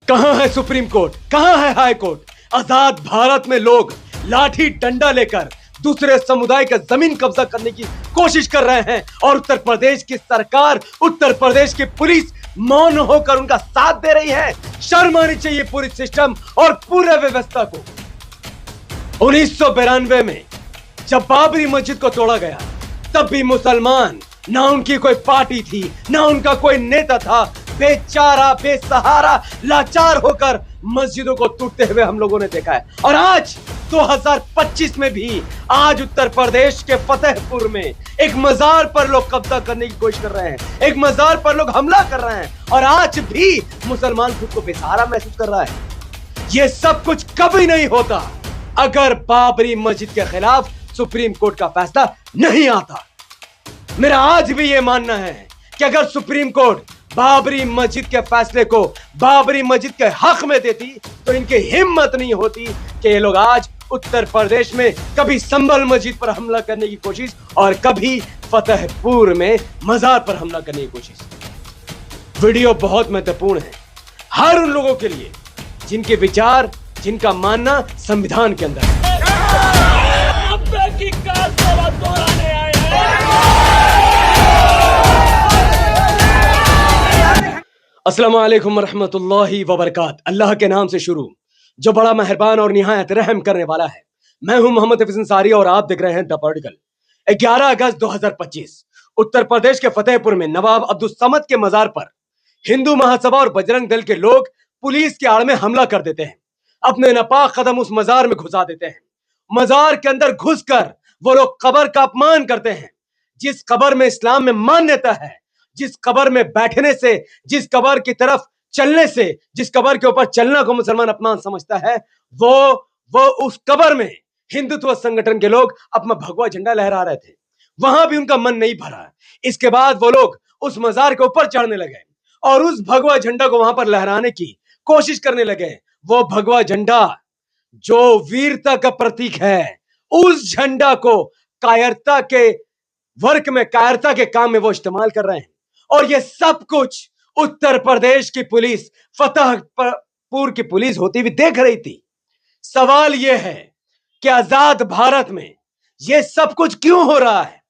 कहां है supreme court, कहां है हाई कोर्ट? आजाद भारत में लोग लाठी डंडा लेकर दूसरे समुदाय का जमीन कब्जा करने की कोशिश कर रहे हैं और उत्तर प्रदेश की सरकार, उत्तर प्रदेश की पुलिस मौन होकर उनका साथ दे रही है। शर्म आनी चाहिए पूरी सिस्टम और पूरे व्यवस्था को। 1992 में जब बाबरी मस्जिद को तोड़ा गया तब भी मुसलमान, ना उनकी कोई पार्टी थी, ना उनका कोई नेता था, बेचारा बेसहारा लाचार होकर मस्जिदों को टूटते हुए हम लोगों ने देखा है। और आज 2025 में भी आज उत्तर प्रदेश के फतेहपुर में एक मजार पर लोग कब्जा करने की कोशिश कर रहे हैं, एक मजार पर लोग हमला कर रहे हैं और आज भी मुसलमान खुद को बेसहारा महसूस कर रहा है। यह सब कुछ कभी नहीं होता अगर बाबरी मस्जिद के खिलाफ सुप्रीम कोर्ट का फैसला नहीं आता। मेरा आज भी यह मानना है कि अगर सुप्रीम कोर्ट बाबरी मस्जिद के फैसले को बाबरी मस्जिद के हक में देती तो इनकी हिम्मत नहीं होती कि ये लोग आज उत्तर प्रदेश में कभी संभल मस्जिद पर हमला करने की कोशिश और कभी फतेहपुर में मजार पर हमला करने की कोशिश। वीडियो बहुत महत्वपूर्ण है हर उन लोगों के लिए जिनके विचार, जिनका मानना संविधान के अंदर है। अस्सलामु अलैकुम रहमतुल्लाहि व बरकात। अल्लाह के नाम से शुरू जो बड़ा मेहरबान और निहायत रहम करने वाला है। मैं हूं मोहम्मद हफीज अंसारी और आप देख रहे हैं द पॉलिटिकल। 11 अगस्त 2025 उत्तर प्रदेश के फतेहपुर में नवाब अब्दुल समद के मजार पर हिंदू महासभा और बजरंग दल के लोग पुलिस की आड़ में हमला कर देते हैं। अपने नापाक कदम उस मजार में घुसा देते हैं। मजार के अंदर घुसकर वो लोग कब्र का अपमान करते हैं। जिस कब्र में इस्लाम में मान्यता है, जिस कब्र में बैठने से, जिस कब्र की तरफ चलने से, जिस कब्र के ऊपर चलना को मुसलमान अपमान समझता है, वो उस कब्र में हिंदुत्व संगठन के लोग अपना भगवा झंडा लहरा रहे थे। वहां भी उनका मन नहीं भरा। इसके बाद वो लोग उस मजार के ऊपर चढ़ने लगे और उस भगवा झंडा को वहां पर लहराने की कोशिश करने लगे। वो भगवा झंडा जो वीरता का प्रतीक है, उस झंडा को कायरता के वर्क में, कायरता के काम में वो इस्तेमाल कर रहे हैं। और ये सब कुछ उत्तर प्रदेश की पुलिस, फतेहपुर की पुलिस होती हुई देख रही थी। सवाल यह है कि आजाद भारत में ये सब कुछ क्यों हो रहा है?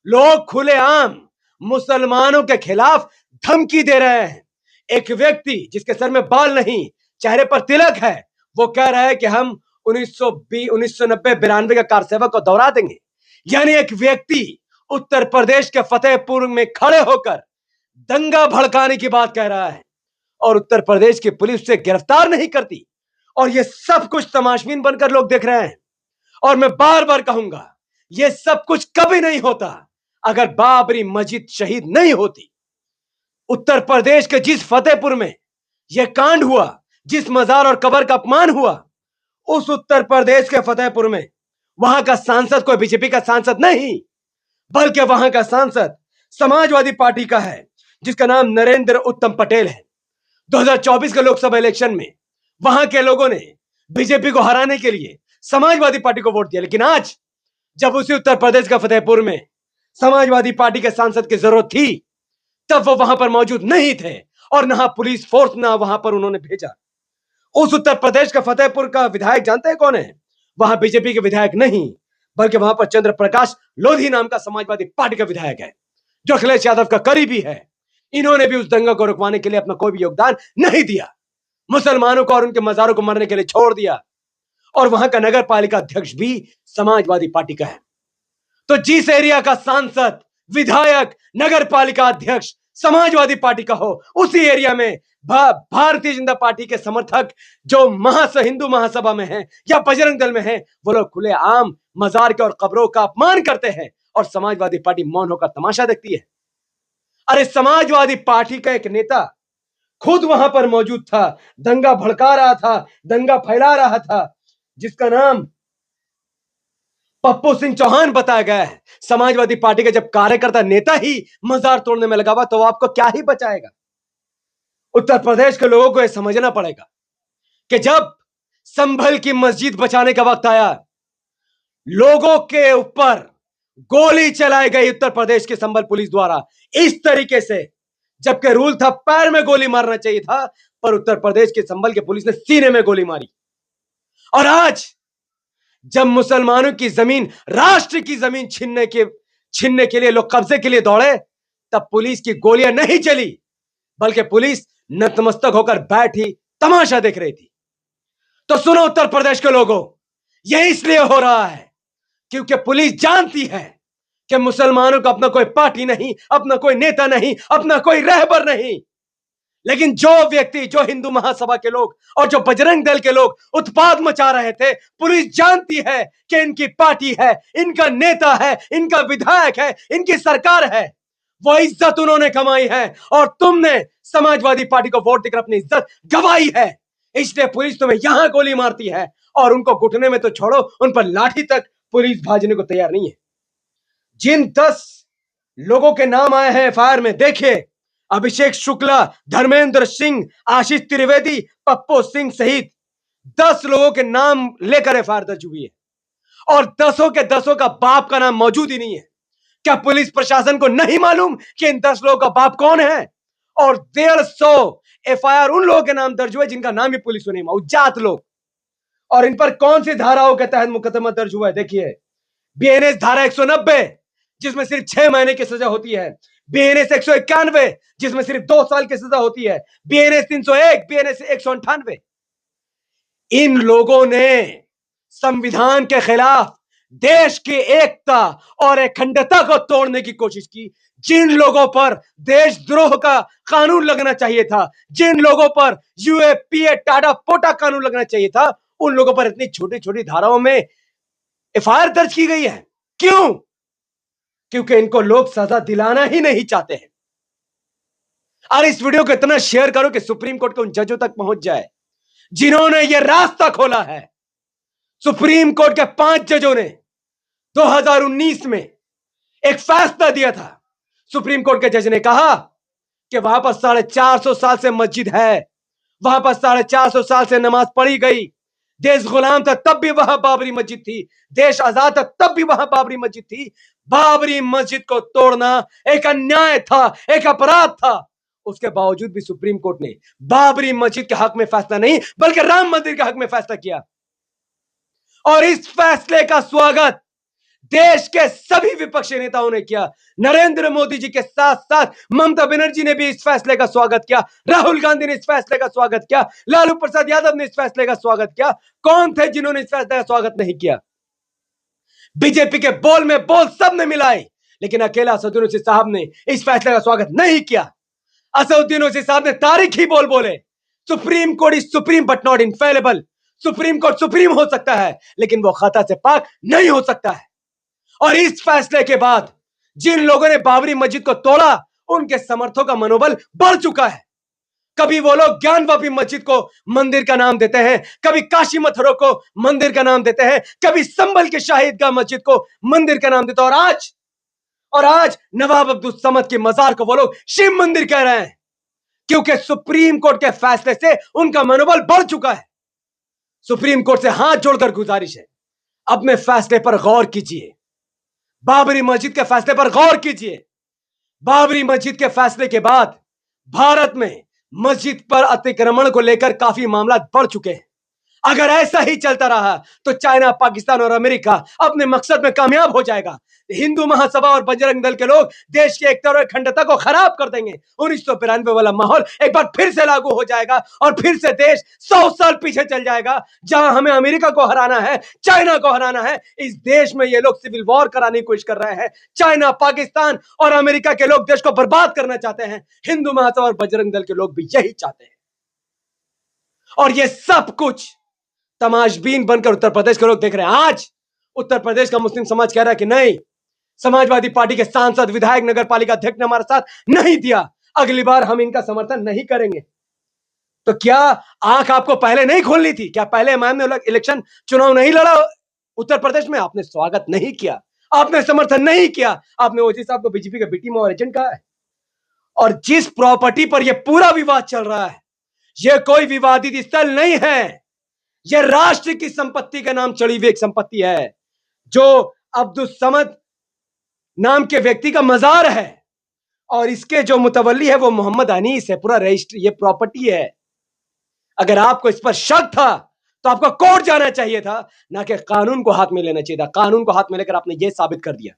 लोग खुलेआम मुसलमानों के खिलाफ धमकी दे रहे हैं। एक व्यक्ति जिसके सर में बाल नहीं, चेहरे पर तिलक है, वो कह रहा है कि हम 1990-92 का कारसेवक को दोहरा देंगे। यानी एक व्यक्ति उत्तर प्रदेश के फतेहपुर में खड़े होकर दंगा भड़काने की बात कह रहा है और उत्तर प्रदेश की पुलिस से गिरफ्तार नहीं करती। और ये सब कुछ तमाशबीन बनकर लोग देख रहे हैं। और मैं बार बार कहूंगा, ये सब कुछ कभी नहीं होता अगर बाबरी मस्जिद शहीद नहीं होती। उत्तर प्रदेश के जिस फतेहपुर में यह कांड हुआ, जिस मजार और कब्र का अपमान हुआ, उस उत्तर प्रदेश के फतेहपुर में वहां का सांसद कोई बीजेपी का सांसद नहीं, बल्कि वहां का सांसद समाजवादी पार्टी का है, जिसका नाम नरेंद्र उत्तम पटेल है। 2024 के लोकसभा इलेक्शन में वहां के लोगों ने बीजेपी को हराने के लिए समाजवादी पार्टी को वोट दिया। लेकिन आज जब उसी उत्तर प्रदेश का फतेहपुर में समाजवादी पार्टी के सांसद की जरूरत थी, तब वो वहां पर मौजूद नहीं थे और ना पुलिस फोर्स ना वहां पर उन्होंने भेजा। उस उत्तर प्रदेश का फतेहपुर का विधायक जानते हैं कौन है? वहां बीजेपी के विधायक नहीं, बल्कि वहां पर चंद्र प्रकाश लोधी नाम का समाजवादी पार्टी का विधायक है, जो अखिलेश यादव का करीबी है। इन्होंने भी उस दंगा को रुकवाने के लिए अपना कोई भी योगदान नहीं दिया। मुसलमानों को और उनके मजारों को मरने के लिए छोड़ दिया। और वहां का नगर पालिका अध्यक्ष भी समाजवादी पार्टी का है। तो जिस एरिया का सांसद, विधायक, नगर पालिका अध्यक्ष समाजवादी पार्टी का हो, उसी एरिया में भारतीय जनता पार्टी के समर्थक जो हिंदू महासभा में हैं या बजरंग दल में हैं, वो लोग खुलेआम मजार के और कब्रों का अपमान करते हैं और समाजवादी पार्टी मौन होकर तमाशा देखती है। अरे समाजवादी पार्टी का एक नेता खुद वहां पर मौजूद था, दंगा भड़का रहा था, दंगा फैला रहा था, जिसका नाम पप्पू सिंह चौहान बताया गया है। समाजवादी पार्टी का जब कार्यकर्ता नेता ही मजार तोड़ने में लगा हुआ, तो आपको क्या ही बचाएगा? उत्तर प्रदेश के लोगों को यह समझना पड़ेगा कि जब संभल की मस्जिद बचाने का वक्त आया, लोगों के ऊपर गोली चलाई गई उत्तर प्रदेश की संभल पुलिस द्वारा इस तरीके से, जबकि रूल था पैर में गोली मारना चाहिए था, पर उत्तर प्रदेश के संभल के पुलिस ने सीने में गोली मारी। और आज जब मुसलमानों की जमीन, राष्ट्र की जमीन छीनने के लिए लोग कब्जे के लिए दौड़े, तब पुलिस की गोलियां नहीं चली, बल्कि पुलिस नतमस्तक होकर बैठी तमाशा देख रही थी। तो सुनो उत्तर प्रदेश के लोगों, यह इसलिए हो रहा है क्योंकि पुलिस जानती है कि मुसलमानों का अपना कोई पार्टी नहीं, अपना कोई नेता नहीं, अपना कोई रहबर नहीं। लेकिन जो व्यक्ति, जो हिंदू महासभा के लोग और जो बजरंग दल के लोग उत्पाद मचा रहे थे, पुलिस जानती है कि इनकी पार्टी है, इनका नेता है, इनका विधायक है, इनकी सरकार है। वो इज्जत उन्होंने कमाई है और तुमने समाजवादी पार्टी को वोट देकर अपनी इज्जत गंवाई है। इसलिए पुलिस तुम्हें यहां गोली मारती है और उनको घुटने में तो छोड़ो, उन पर लाठी तक पुलिस भाजने को तैयार नहीं है। जिन 10 लोगों के नाम आए हैं एफआईआर में, देखिए, अभिषेक शुक्ला, धर्मेंद्र सिंह, आशीष त्रिवेदी, पप्पू सिंह सहित 10 लोगों के नाम लेकर एफआईआर दर्ज हुई है और 10 के 10 का बाप का नाम मौजूद ही नहीं है। क्या पुलिस प्रशासन को नहीं मालूम कि इन 10 लोगों का बाप कौन है? और 150 एफआईआर उन लोगों के नाम दर्ज हुए जिनका नाम ही पुलिस को नहीं मालूम, जात लोग। और इन पर कौन सी धाराओं के तहत मुकदमा दर्ज हुआ है? देखिए, बीएनएस धारा 190 जिसमें सिर्फ 6 महीने की सजा होती है, बीएनएस 191 जिसमें सिर्फ 2 साल की सजा होती है, बीएनएस 301, बीएनएस 198। इन लोगों ने संविधान के खिलाफ देश की एकता और अखंडता को तोड़ने की कोशिश की। जिन लोगों पर देशद्रोह का कानून लगना चाहिए था, जिन लोगों पर यूएपीए टाटा पोटा कानून लगना चाहिए था, उन लोगों पर इतनी छोटी छोटी धाराओं में एफआईआर दर्ज की गई है। क्यों? क्योंकि इनको लोग सजा दिलाना ही नहीं चाहते हैं। और इस वीडियो को इतना शेयर करो कि सुप्रीम कोर्ट के उन जजों तक पहुंच जाए जिन्होंने यह रास्ता खोला है। सुप्रीम कोर्ट के 5 जजों ने 2019 में एक फैसला दिया था। सुप्रीम कोर्ट के जज ने कहा कि वहां पर 450 साल से मस्जिद है, वहां पर 450 साल से नमाज पढ़ी गई। देश गुलाम था तब भी वहां बाबरी मस्जिद थी, देश आजाद था तब भी वहां बाबरी मस्जिद थी। बाबरी मस्जिद को तोड़ना एक अन्याय था, एक अपराध था। उसके बावजूद भी सुप्रीम कोर्ट ने बाबरी मस्जिद के हक में फैसला नहीं बल्कि राम मंदिर के हक में फैसला किया। और इस फैसले का स्वागत देश के सभी विपक्षी नेताओं ने किया। नरेंद्र मोदी जी के साथ साथ ममता बनर्जी ने भी इस फैसले का स्वागत किया, राहुल गांधी ने इस फैसले का स्वागत किया, लालू प्रसाद यादव ने इस फैसले का स्वागत किया। कौन थे जिन्होंने इस फैसले का स्वागत नहीं किया? बीजेपी के बोल में बोल सबने मिलाए, लेकिन अकेला असदुद्दीन ओवैसी साहब ने इस फैसले का स्वागत नहीं किया। असदुद्दीन ओवैसी साहब ने तारीखी बोल बोले, supreme court is supreme but not infallible. Supreme court supreme हो सकता है लेकिन वो खता से पाक नहीं हो सकता है। और इस फैसले के बाद जिन लोगों ने बाबरी मस्जिद को तोड़ा, उनके समर्थकों का मनोबल बढ़ चुका है। कभी वो लोग ज्ञानवापी मस्जिद को मंदिर का नाम देते हैं, कभी काशी मथुरा को मंदिर का नाम देते हैं, कभी संभल के शाहिदगाह मस्जिद को मंदिर का नाम देते हैं। और आज नवाब अब्दुल समद की मजार को वो लोग शिव मंदिर कह रहे हैं, क्योंकि सुप्रीम कोर्ट के फैसले से उनका मनोबल बढ़ चुका है। सुप्रीम कोर्ट से हाथ जोड़कर गुजारिश है, अपने फैसले पर गौर कीजिए। बाबरी मस्जिद के फैसले पर गौर कीजिए। बाबरी मस्जिद के फैसले के बाद भारत में मस्जिद पर अतिक्रमण को लेकर काफी मामला बढ़ चुके हैं। अगर ऐसा ही चलता रहा तो चाइना, पाकिस्तान और अमेरिका अपने मकसद में कामयाब हो जाएगा। हिंदू महासभा और बजरंग दल के लोग देश की एकता और अखंडता को खराब कर देंगे। 1992 वाला माहौल एक बार फिर से लागू हो जाएगा और फिर से देश 100 साल पीछे चल जाएगा। जहां हमें अमेरिका को हराना है, चाइना को हराना है, इस देश में ये लोग सिविल वॉर कराने की कोशिश कर रहे हैं। चाइना, पाकिस्तान और अमेरिका के लोग देश को बर्बाद करना चाहते हैं। हिंदू महासभा और बजरंग दल के लोग भी यही चाहते हैं। और ये सब कुछ तमाशबीन बनकर उत्तर प्रदेश के लोग देख रहे हैं। आज उत्तर प्रदेश का मुस्लिम समाज कह रहा है कि नहीं, समाजवादी पार्टी के सांसद, विधायक, नगर पालिका अध्यक्ष ने हमारा साथ नहीं दिया, अगली बार हम इनका समर्थन नहीं करेंगे। तो क्या आंख आपको पहले नहीं खोलनी थी? क्या पहले मैम ने इलेक्शन चुनाव नहीं लड़ा उत्तर प्रदेश में? आपने स्वागत नहीं किया, आपने समर्थन नहीं किया, आपने ओवैसी साहब को बीजेपी के बीटी और एजेंट कहा है। और जिस प्रॉपर्टी पर यह पूरा विवाद चल रहा है, यह कोई विवादित स्थल नहीं है, यह राष्ट्र की संपत्ति के नाम चढ़ी हुई एक संपत्ति है, जो अब्दुल समद नाम के व्यक्ति का मजार है और इसके जो मुतवल्ली है वो मोहम्मद अनीस है। पूरा रजिस्ट्री, ये प्रॉपर्टी है। अगर आपको इस पर शक था तो आपको कोर्ट जाना चाहिए था, ना कि कानून को हाथ में लेना चाहिए था। कानून को हाथ में लेकर आपने यह साबित कर दिया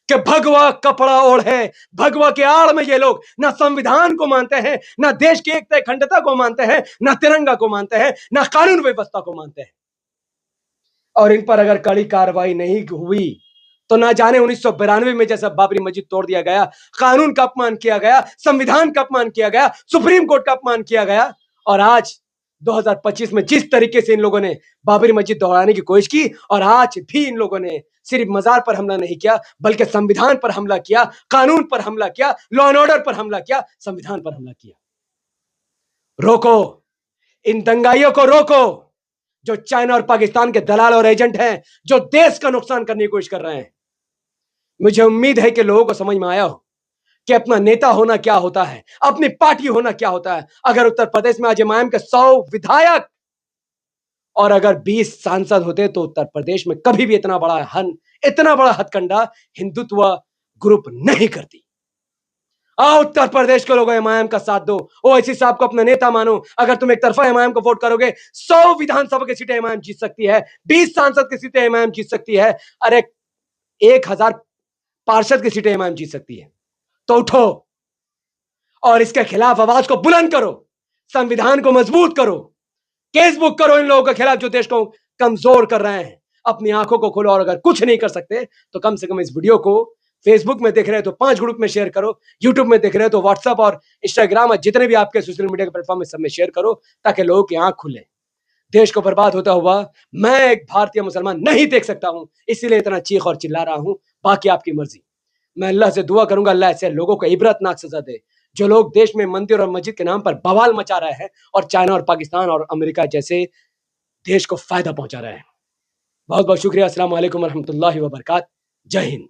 कि भगवा कपड़ा ओढ़े, भगवा के आड़ में ये लोग ना संविधान को मानते हैं, ना देश की एकता अखंडता को मानते हैं, ना तिरंगा को मानते हैं, ना कानून व्यवस्था को मानते हैं। और इन पर अगर कड़ी कार्रवाई नहीं हुई तो ना जाने 1992 में जैसा बाबरी मस्जिद तोड़ दिया गया, कानून का अपमान किया गया, संविधान का अपमान किया गया, सुप्रीम कोर्ट का अपमान किया गया, और आज 2025 में जिस तरीके से इन लोगों ने बाबरी मस्जिद दोहराने की कोशिश की, और आज भी इन लोगों ने सिर्फ मजार पर हमला नहीं किया बल्कि संविधान पर हमला किया, कानून पर हमला किया, लॉ एंड ऑर्डर पर हमला किया, संविधान पर हमला किया। रोको, इन दंगाइयों को रोको, जो चाइना और पाकिस्तान के दलाल और एजेंट हैं, जो देश का नुकसान करने की कोशिश कर रहे हैं। मुझे उम्मीद है कि लोगों को समझ में आया हो कि अपना नेता होना क्या होता है, अपनी पार्टी होना क्या होता है। अगर उत्तर प्रदेश में आज एमआईएम के 100 विधायक और अगर 20 सांसद होते तो उत्तर प्रदेश में कभी भी इतना बड़ा हथकंडा हिंदुत्व ग्रुप नहीं करती। आओ उत्तर प्रदेश के लोगों एमआईएम का साथ दो, ओवैसी साहब को अपना नेता मानो। अगर तुम एक तरफा एमआईएम को वोट करोगे, 100 विधानसभा की सीटें एमआईएम जीत सकती है, 20 सांसद की सीटें एमआईएम जीत सकती है, अरे 1000 पार्षद की सीटें एमआईएम जीत सकती है। तो उठो और इसके खिलाफ आवाज को बुलंद करो, संविधान को मजबूत करो, केस बुक करो इन लोगों के खिलाफ जो देश को कमजोर कर रहे हैं। अपनी आंखों को खोलो, और अगर कुछ नहीं कर सकते तो कम से कम इस वीडियो को फेसबुक में देख रहे हो तो 5 ग्रुप में शेयर करो, यूट्यूब में देख रहे हो तो व्हाट्सएप और इंस्टाग्राम और जितने भी आपके सोशल मीडिया के प्लेटफॉर्म में सब में शेयर करो, ताकि लोगों की आंख खुले। देश को बर्बाद होता हुआ मैं एक भारतीय मुसलमान नहीं देख सकता हूं, इसीलिए इतना चीख और चिल्ला रहा हूं। बाकी आपकी मर्जी। मैं अल्लाह से दुआ करूंगा अल्लाह ऐसे लोगों को इबरतनाक सजा दे जो लोग देश में मंदिर और मस्जिद के नाम पर बवाल मचा रहे हैं और चाइना और पाकिस्तान और अमेरिका जैसे देश को फायदा पहुंचा रहे हैं। बहुत बहुत शुक्रिया। अस्सलाम वालेकुम रहमतुल्लाहि व बरकात। जय हिंद।